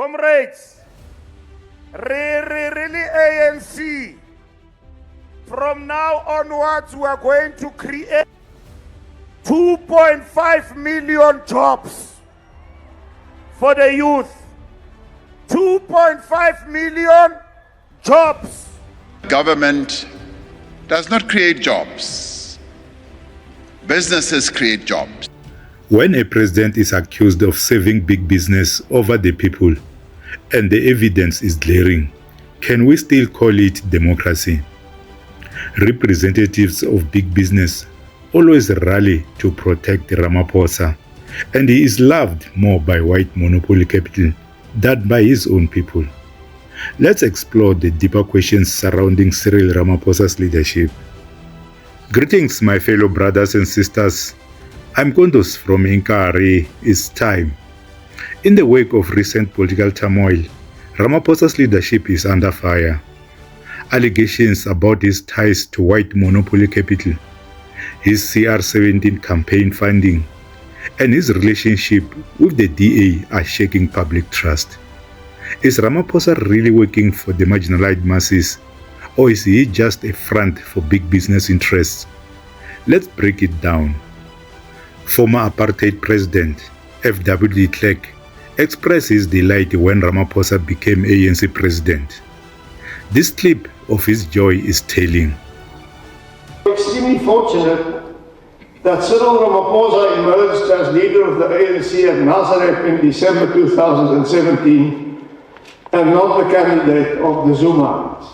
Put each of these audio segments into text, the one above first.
Comrades, really ANC, from now onwards we are going to create 2.5 million jobs for the youth. 2.5 million jobs. Government does not create jobs. Businesses create jobs. When a president is accused of saving big business over the people, and the evidence is glaring, can we still call it democracy? Representatives of big business always rally to protect Ramaphosa, and he is loved more by white monopoly capital than by his own people. Let's explore the deeper questions surrounding Cyril Ramaphosa's leadership. Greetings, my fellow brothers and sisters. I'm Kondos from Inkarhi Its Time. In the wake of recent political turmoil, Ramaphosa's leadership is under fire. Allegations about his ties to white monopoly capital, his CR17 campaign funding, and his relationship with the DA are shaking public trust. Is Ramaphosa really working for the marginalized masses, or is he just a front for big business interests? Let's break it down. Former apartheid president F.W. de Klerk expressed his delight when Ramaphosa became ANC president. This clip of his joy is telling. I'm extremely fortunate that Cyril Ramaphosa emerged as leader of the ANC at Nazareth in December 2017 and not the candidate of the Zumas.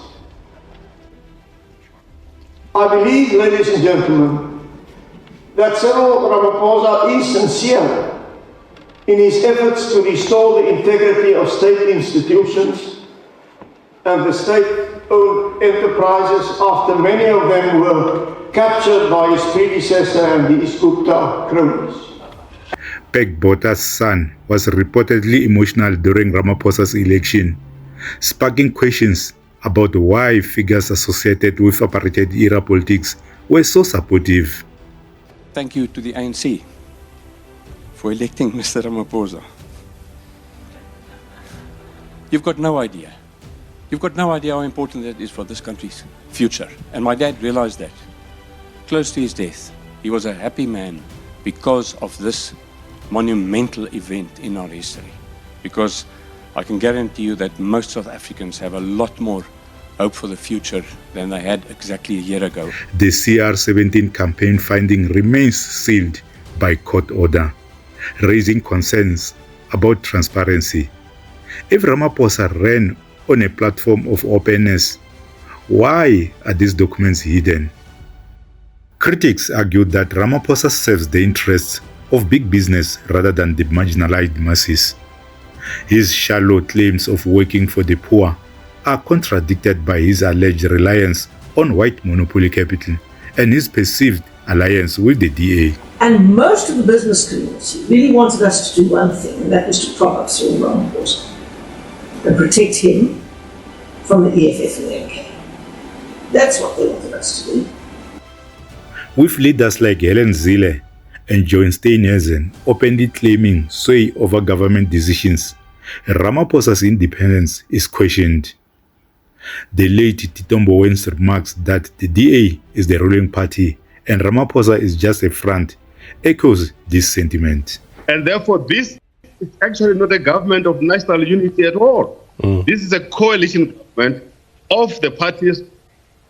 I believe, ladies and gentlemen, that Cyril Ramaphosa is sincere in his efforts to restore the integrity of state institutions and the state-owned enterprises after many of them were captured by his predecessor and the Gupta cronies. Peg Bota's son was reportedly emotional during Ramaphosa's election, sparking questions about why figures associated with apartheid-era politics were so supportive. Thank you to the ANC for electing Mr. Ramaphosa. You've got no idea. You've got no idea how important that is for this country's future. And my dad realized that. Close to his death, he was a happy man because of this monumental event in our history. Because I can guarantee you that most South Africans have a lot more hope for the future than they had exactly a year ago. The CR17 campaign funding remains sealed by court order, raising concerns about transparency. If Ramaphosa ran on a platform of openness, why are these documents hidden? Critics argue that Ramaphosa serves the interests of big business rather than the marginalized masses. His shallow claims of working for the poor are contradicted by his alleged reliance on white monopoly capital and his perceived alliance with the DA. And most of the business community really wanted us to do one thing, and that was to prop up Cyril Ramaphosa and protect him from the EFF and the MK. That's what they wanted us to do. With leaders like Helen Zille and John Steenhuisen openly claiming sway over government decisions, Ramaphosa's independence is questioned. The late Tito Mbowen's remarks that the DA is the ruling party and Ramaphosa is just a front echoes this sentiment. And therefore, this is actually not a government of national unity at all. This is a coalition government of the parties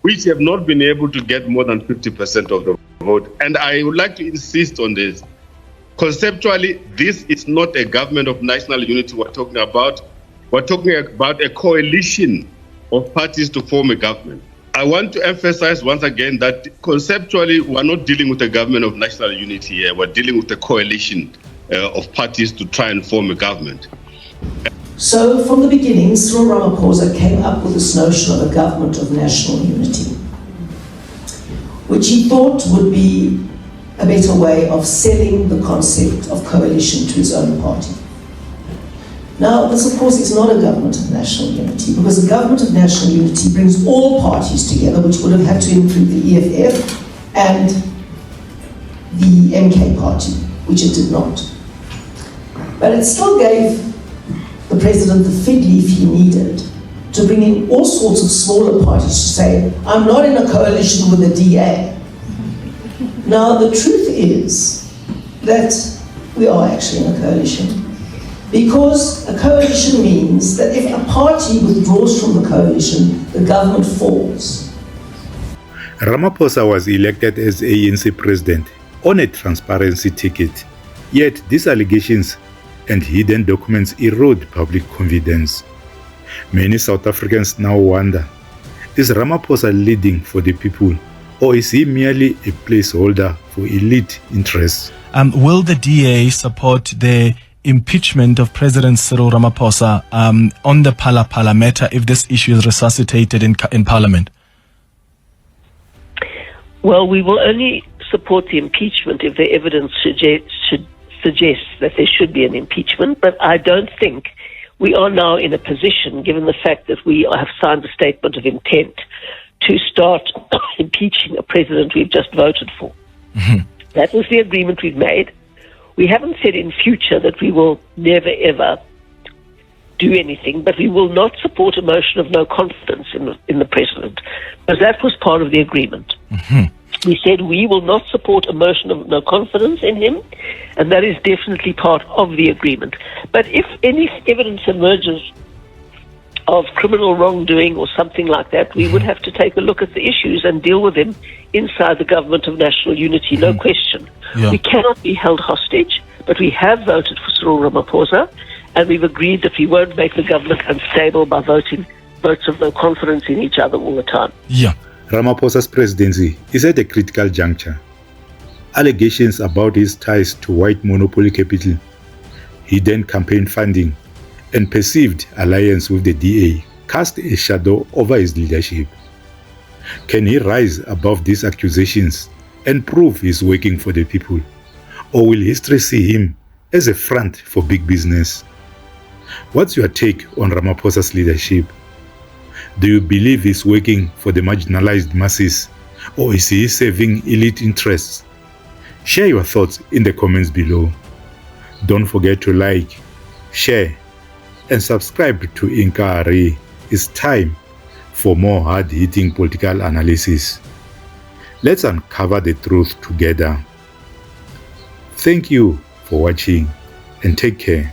which have not been able to get more than 50% of the vote. And I would like to insist on this. Conceptually, this is not a government of national unity we're talking about. We're talking about a coalition of parties to form a government. I want to emphasize once again that conceptually, we're not dealing with a government of national unity here. We're dealing with a coalition of parties to try and form a government. So from the beginning, Cyril Ramaphosa came up with this notion of a government of national unity, which he thought would be a better way of selling the concept of coalition to his own party. Now, this of course is not a government of national unity, because a government of national unity brings all parties together, which would have had to include the EFF and the MK party, which it did not. But it still gave the the president the fig leaf he needed to bring in all sorts of smaller parties to say, I'm not in a coalition with the DA. Now, the truth is that we are actually in a coalition, because a coalition means that if a party withdraws from the coalition, the government falls. Ramaphosa was elected as ANC president on a transparency ticket, yet these allegations and hidden documents erode public confidence. Many South Africans now wonder, is Ramaphosa leading for the people, or is he merely a placeholder for elite interests? Will the DA support the impeachment of President Cyril Ramaphosa on the Phala matter if this issue is resuscitated in Parliament? Well, we will only support the impeachment if the evidence suggests that there should be an impeachment, but I don't think we are now in a position, given the fact that we have signed a statement of intent, to start impeaching a president we've just voted for. Mm-hmm. That was the agreement we've made. We haven't said in future that we will never, ever do anything, but we will not support a motion of no confidence in the president, because that was part of the agreement. Mm-hmm. We said we will not support a motion of no confidence in him, and that is definitely part of the agreement. But if any evidence emerges of criminal wrongdoing or something like that, we would have to take a look at the issues and deal with them inside the government of national unity, no question. Yeah. We cannot be held hostage, but we have voted for Cyril Ramaphosa, and we've agreed that we won't make the government unstable by voting votes of no confidence in each other all the time. Yeah. Ramaphosa's presidency is at a critical juncture. Allegations about his ties to white monopoly capital, hidden campaign funding, and perceived alliance with the DA cast a shadow over his leadership. Can he rise above these accusations and prove he's working for the people? Or will history see him as a front for big business? What's your take on Ramaphosa's leadership? Do you believe he's working for the marginalized masses, or is he serving elite interests? Share your thoughts in the comments below. Don't forget to like, share, and subscribe to Inkarhi Its Time for more hard-hitting political analysis. Let's uncover the truth together. Thank you for watching, and take care.